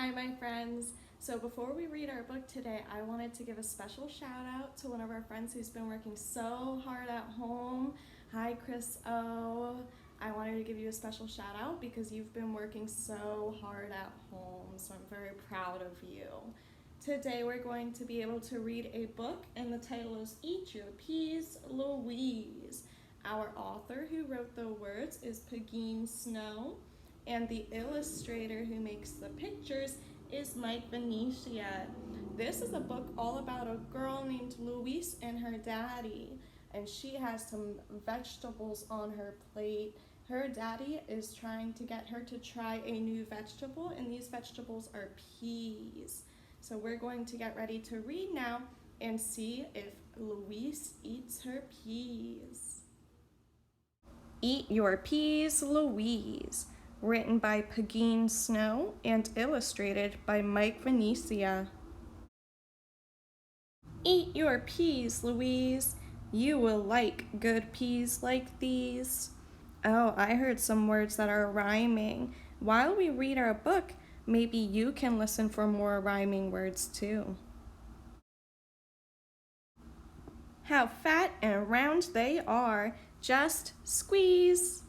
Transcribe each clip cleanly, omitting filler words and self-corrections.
Hi, my friends. So before we read our book today, I wanted to give a special shout out to one of our friends who's been working so hard at home. Hi, Chris O. I wanted to give you a special shout out because you've been working so hard at home, so I'm very proud of you. Today we're going to be able to read a book, and the title is Eat Your Peas, Louise. Our author who wrote the words is Pegeen, and the illustrator who makes the pictures is Mike Venetia. This is a book all about a girl named Louise and her daddy, and she has some vegetables on her plate. Her daddy is trying to get her to try a new vegetable, and these vegetables are peas. So we're going to get ready to read now and see if Louise eats her peas. Eat Your Peas, Louise, written by Pegeen and illustrated by Mike Venetia. Eat your peas, Louise. You will like good peas like these. Oh, I heard some words that are rhyming. While we read our book, maybe you can listen for more rhyming words too. How fat and round they are. Just squeeze.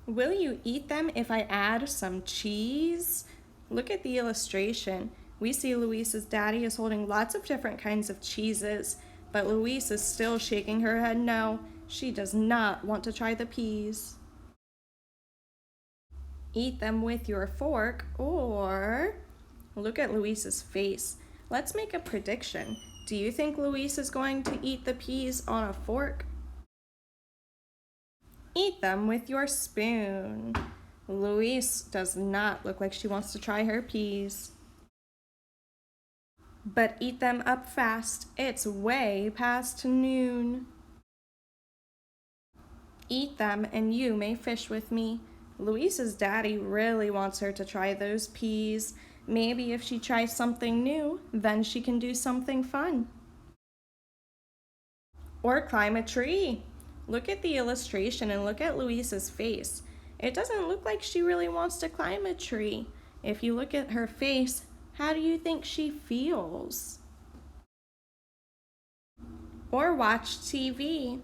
Will you eat them if I add some cheese? Look at the illustration. We see Louise's daddy is holding lots of different kinds of cheeses, but Louise is still shaking her head no. She does not want to try the peas. Eat them with your fork, or look at Louise's face. Let's make a prediction. Do you think Louise is going to eat the peas on a fork? Eat them with your spoon. Louise does not look like she wants to try her peas. But eat them up fast. It's way past noon. Eat them and you may fish with me. Louise's daddy really wants her to try those peas. Maybe if she tries something new, then she can do something fun. Or climb a tree. Look at the illustration and look at Louise's face. It doesn't look like she really wants to climb a tree. If you look at her face, how do you think she feels? Or watch TV.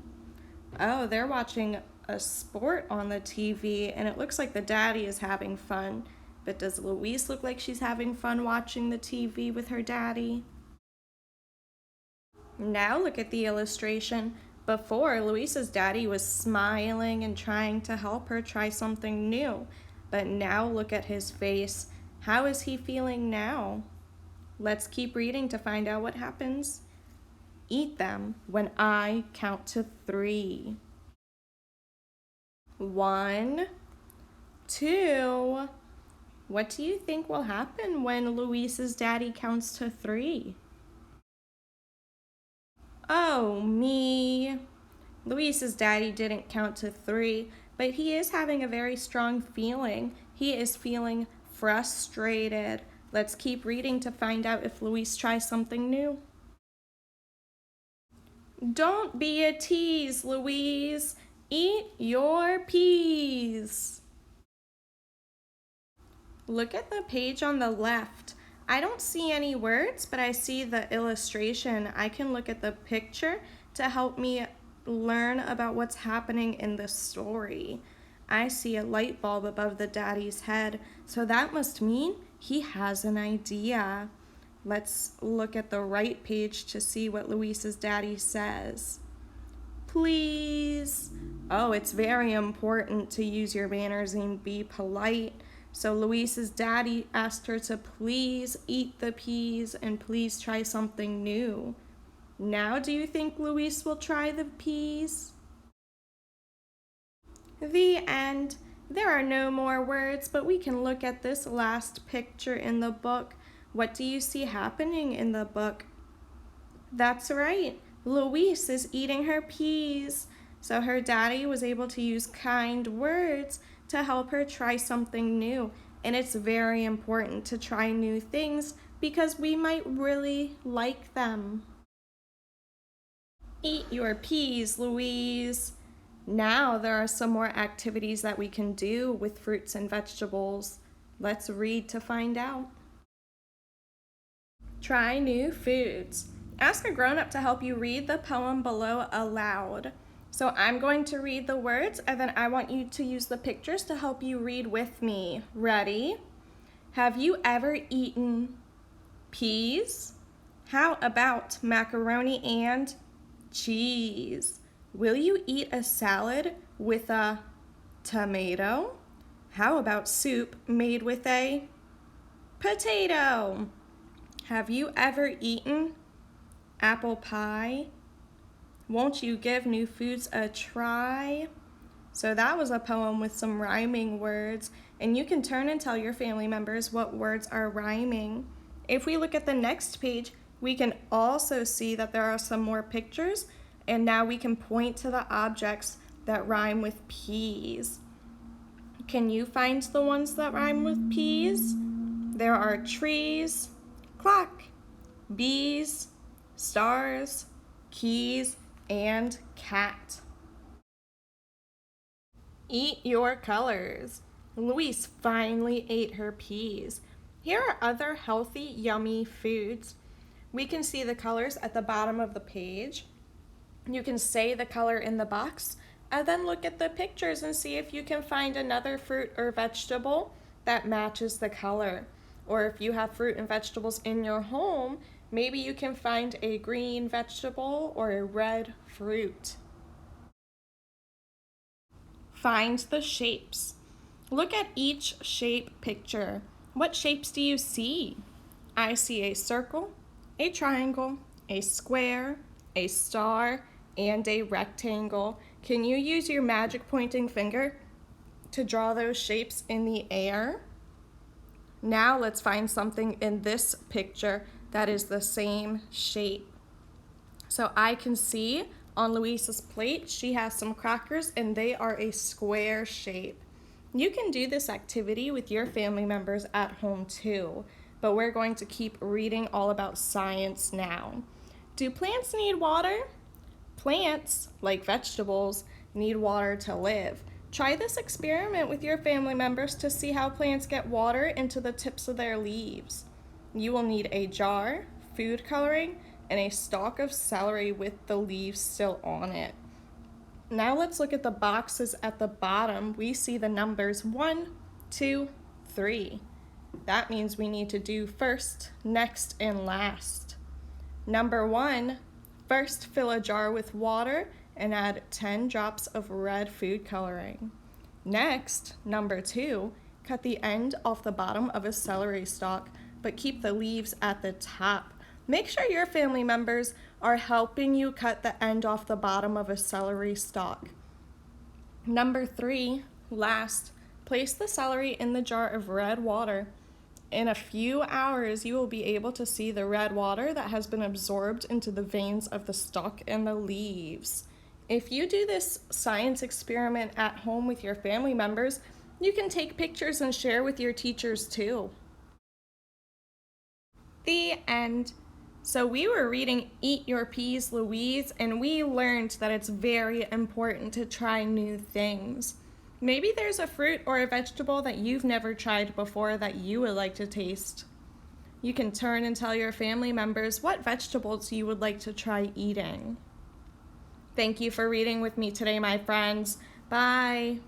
Oh, they're watching a sport on the TV, and it looks like the daddy is having fun. But does Louise look like she's having fun watching the TV with her daddy? Now look at the illustration. Before, Louise's daddy was smiling and trying to help her try something new. But now look at his face. How is he feeling now? Let's keep reading to find out what happens. Eat them when I count to 3. 1, 2. What do you think will happen when Louise's daddy counts to 3? Oh, me. Louise's daddy didn't count to 3, but he is having a very strong feeling. He is feeling frustrated. Let's keep reading to find out if Louise tries something new. Don't be a tease, Louise. Eat your peas. Look at the page on the left. I don't see any words, but I see the illustration. I can look at the picture to help me learn about what's happening in the story. I see a light bulb above the daddy's head, so that must mean he has an idea. Let's look at the right page to see what Louise's daddy says. Please. Oh, it's very important to use your manners and be polite. So Louise's daddy asked her to please eat the peas and please try something new. Now do you think Louise will try the peas? The end. There are no more words, but we can look at this last picture in the book. What do you see happening in the book? That's right. Louise is eating her peas. So her daddy was able to use kind words to help her try something new. And it's very important to try new things because we might really like them. Eat your peas, Louise. Now there are some more activities that we can do with fruits and vegetables. Let's read to find out. Try new foods. Ask a grown-up to help you read the poem below aloud. So I'm going to read the words, and then I want you to use the pictures to help you read with me. Ready? Have you ever eaten peas? How about macaroni and cheese? Will you eat a salad with a tomato? How about soup made with a potato? Have you ever eaten apple pie? Won't you give new foods a try? So that was a poem with some rhyming words, and you can turn and tell your family members what words are rhyming. If we look at the next page, we can also see that there are some more pictures, and now we can point to the objects that rhyme with peas. Can you find the ones that rhyme with peas? There are trees, clock, bees, stars, keys, and cat. Eat your colors. Louise finally ate her peas. Here are other healthy, yummy foods. We can see the colors at the bottom of the page. You can say the color in the box and then look at the pictures and see if you can find another fruit or vegetable that matches the color. Or if you have fruit and vegetables in your home, maybe you can find a green vegetable or a red fruit. Find the shapes. Look at each shape picture. What shapes do you see? I see a circle, a triangle, a square, a star, and a rectangle. Can you use your magic pointing finger to draw those shapes in the air? Now let's find something in this picture that is the same shape. So I can see on Louise's plate, she has some crackers and they are a square shape. You can do this activity with your family members at home too, but we're going to keep reading all about science now. Do plants need water? Plants, like vegetables, need water to live. Try this experiment with your family members to see how plants get water into the tips of their leaves. You will need a jar, food coloring, and a stalk of celery with the leaves still on it. Now let's look at the boxes at the bottom. We see the numbers 1, 2, 3. That means we need to do first, next, and last. Number 1, first fill a jar with water and add 10 drops of red food coloring. Next, number 2, cut the end off the bottom of a celery stalk, but keep the leaves at the top. Make sure your family members are helping you cut the end off the bottom of a celery stalk. Number 3, last, place the celery in the jar of red water. In a few hours, you will be able to see the red water that has been absorbed into the veins of the stalk and the leaves. If you do this science experiment at home with your family members, you can take pictures and share with your teachers too. The end. So we were reading Eat Your Peas, Louise, and we learned that it's very important to try new things. Maybe there's a fruit or a vegetable that you've never tried before that you would like to taste. You can turn and tell your family members what vegetables you would like to try eating. Thank you for reading with me today, my friends. Bye.